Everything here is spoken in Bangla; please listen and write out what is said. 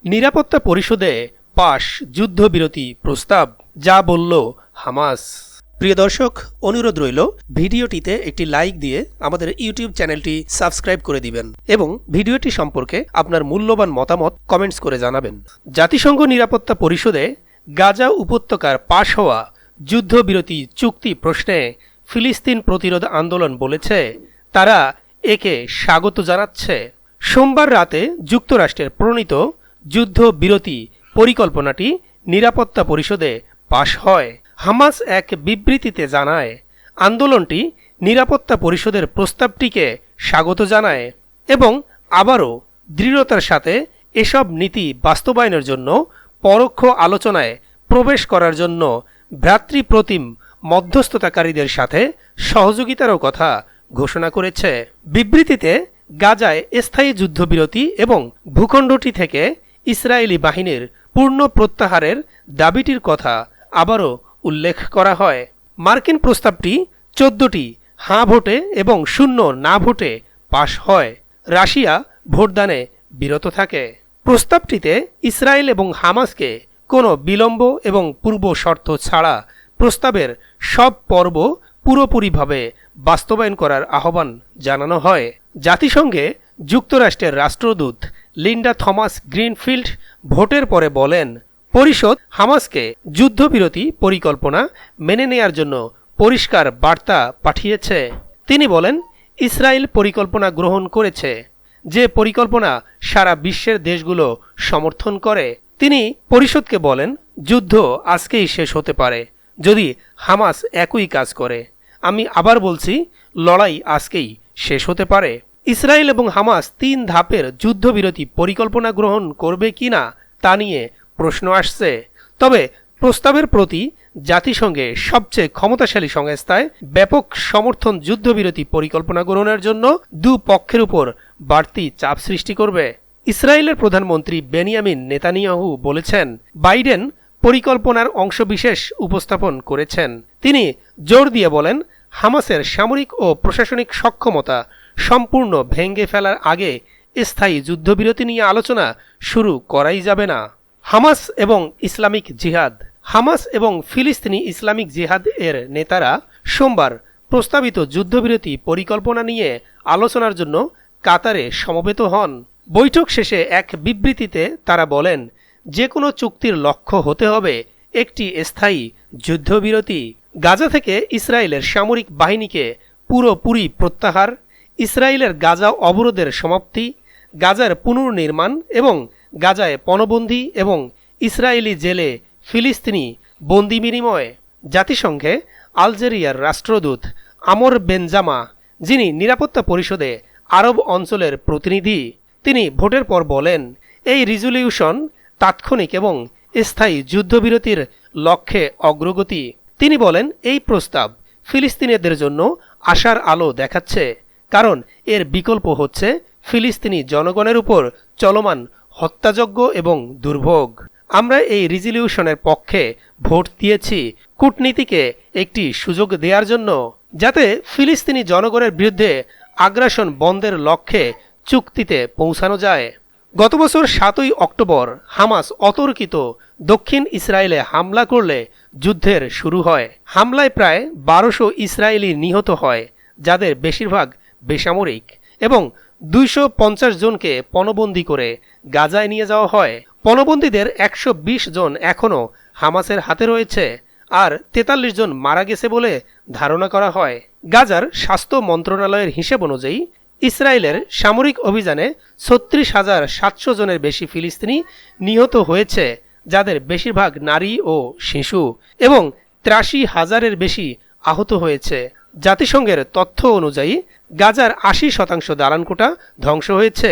নিরাপত্তা পরিষদে পাশ যুদ্ধবিরতি প্রস্তাব, যা বলল হামাস। প্রিয় দর্শক, অনুরোধ রইল ভিডিওটিতে একটি লাইক দিয়ে আমাদের ইউটিউব চ্যানেলটি সাবস্ক্রাইব করে দিবেন এবং ভিডিওটি সম্পর্কে আপনার মূল্যবান মতামত কমেন্টস করে জানাবেন। জাতিসংঘ নিরাপত্তা পরিষদে গাজা উপত্যকার পাশ হওয়া যুদ্ধবিরতি চুক্তি প্রশ্নে ফিলিস্তিন প্রতিরোধ আন্দোলন বলেছে তারা একে স্বাগত জানাচ্ছে। সোমবার রাতে যুক্তরাষ্ট্রের প্রণীত যুদ্ধবিরতি পরিকল্পনাটি নিরাপত্তা পরিষদে পাশ হয়। হামাস এক বিবৃতিতে জানায়, আন্দোলনটি নিরাপত্তা পরিষদের প্রস্তাবটিকে স্বাগত জানায় এবং আবারও দৃঢ়তার সাথে এসব নীতি বাস্তবায়নের জন্য পরোক্ষ আলোচনায় প্রবেশ করার জন্য ভ্রাতৃপ্রতিম মধ্যস্থতাকারীদের সাথে সহযোগিতারও কথা ঘোষণা করেছে। বিবৃতিতে গাজায় স্থায়ী যুদ্ধবিরতি এবং ভূখণ্ডটি থেকে ইসরায়েলি বাহিনীর পূর্ণ প্রত্যাহারের দাবিটির কথা আবারও উল্লেখ করা হয়। মার্কিন প্রস্তাবটি 14টি হাঁ ভোটে এবং 0 না ভোটে পাশ হয়। রাশিয়া ভোটদানে বিরত থাকে। প্রস্তাবটিতে ইসরায়েল এবং হামাসকে কোনো বিলম্ব এবং পূর্ব শর্ত ছাড়া প্রস্তাবের সব পর্ব পুরোপুরিভাবে বাস্তবায়ন করার আহ্বান জানানো হয়। জাতিসংঘে যুক্তরাষ্ট্রের রাষ্ট্রদূত লিন্ডা থমাস গ্রিনফিল্ড ভোটের পরে বলেন, পরিষদ হামাসকে যুদ্ধবিরতি পরিকল্পনা মেনে নেয়ার জন্য পরিষ্কার বার্তা পাঠিয়েছে। তিনি বলেন, ইসরায়েল পরিকল্পনা গ্রহণ করেছে, যে পরিকল্পনা সারা বিশ্বের দেশগুলো সমর্থন করে। তিনি পরিষদকে বলেন, যুদ্ধ আজকেই শেষ হতে পারে যদি হামাস একই কাজ করে। আমি আবার বলছি, লড়াই আজকেই শেষ হতে পারে। ইসরায়েল এবং হামাস 3 ধাপের যুদ্ধবিরতি পরিকল্পনা গ্রহণ করবে কিনা তা নিয়ে প্রশ্ন আসছে। তবে প্রস্তাবের প্রতি জাতিসংঘে সবচেয়ে ক্ষমতাশালী সংস্থায় ব্যাপক সমর্থন যুদ্ধবিরতি পরিকল্পনা গ্রহণের জন্য দুপক্ষের উপর বাড়তি চাপ সৃষ্টি করবে। ইসরায়েলের প্রধানমন্ত্রী বেনিয়ামিন নেতানিয়াহু বলেছেন, বাইডেন পরিকল্পনার অংশবিশেষ উপস্থাপন করেছেন। তিনি জোর দিয়ে বলেন, হামাসের সামরিক ও প্রশাসনিক সক্ষমতা সম্পূর্ণ ভেঙে ফেলার আগে স্থায়ী যুদ্ধবিরতি নিয়ে আলোচনা শুরু করাই যাবে না। হামাস এবং ইসলামিক জিহাদ। হামাস এবং ফিলিস্তিনি ইসলামিক জিহাদ এর নেতারা সোমবার প্রস্তাবিত যুদ্ধবিরতি পরিকল্পনা নিয়ে আলোচনার জন্য কাতারে সমবেত হন। বৈঠক শেষে এক বিবৃতিতে তারা বলেন, যে কোনো চুক্তির লক্ষ্য হতে হবে একটি স্থায়ী যুদ্ধবিরতি, গাজা থেকে ইসরায়েলের সামরিক বাহিনীকে পুরোপুরি প্রত্যাহার, ইসরায়েলের গাজা অবরোধের সমাপ্তি, গাজার পুনর্নির্মাণ এবং গাজায় পণবন্দী এবং ইসরায়েলি জেলে ফিলিস্তিনি বন্দি বিনিময়। জাতিসংঘে আলজেরিয়ার রাষ্ট্রদূত আমর বেনজামা, যিনি নিরাপত্তা পরিষদে আরব অঞ্চলের প্রতিনিধি, তিনি ভোটের পর বলেন, এই রিজলিউশন তাৎক্ষণিক এবং স্থায়ী যুদ্ধবিরতির লক্ষ্যে অগ্রগতি। তিনি বলেন, এই প্রস্তাব ফিলিস্তিনিদের জন্য আশার আলো দেখাচ্ছে, কারণ এর বিকল্প হচ্ছে ফিলিস্তিনি জনগণের উপর চলমান হত্যাযজ্ঞ এবং দুর্ভোগ। আমরা এই রিজলিউশনের পক্ষে ভোট দিয়েছি কূটনীতিকে একটি সুযোগ দেওয়ার জন্য, যাতে ফিলিস্তিনি জনগণের বিরুদ্ধে আগ্রাসন বন্ধের লক্ষ্যে চুক্তিতে পৌঁছানো যায়। গত বছর 7ই অক্টোবর হামাস অতর্কিত দক্ষিণ ইসরায়েলে হামলা করলে যুদ্ধের শুরু হয়। হামলায় প্রায় 1200 ইসরায়েলি নিহত হয়, যাদের বেশিরভাগ বেসামরিক, এবং 250 জনকে পণবন্দী করে গাজায় নিয়ে যাওয়া হয়। পণবন্দীদের 120 জন এখনও হামাসের হাতে রয়েছে, আর 43 জন মারা গেছে বলে ধারণা করা হয়। গাজার স্বাস্থ্য মন্ত্রণালয়ের হিসেব অনুযায়ী ইসরায়েলের সামরিক অভিযানে 36,700 জনের বেশি ফিলিস্তিনি নিহত হয়েছে, যাদের বেশিরভাগ নারী ও শিশু, এবং 83,000-এর বেশি আহত হয়েছে। জাতিসংঘের তথ্য অনুযায়ী গাজার 80% দালানকোঠা ধ্বংস হয়েছে।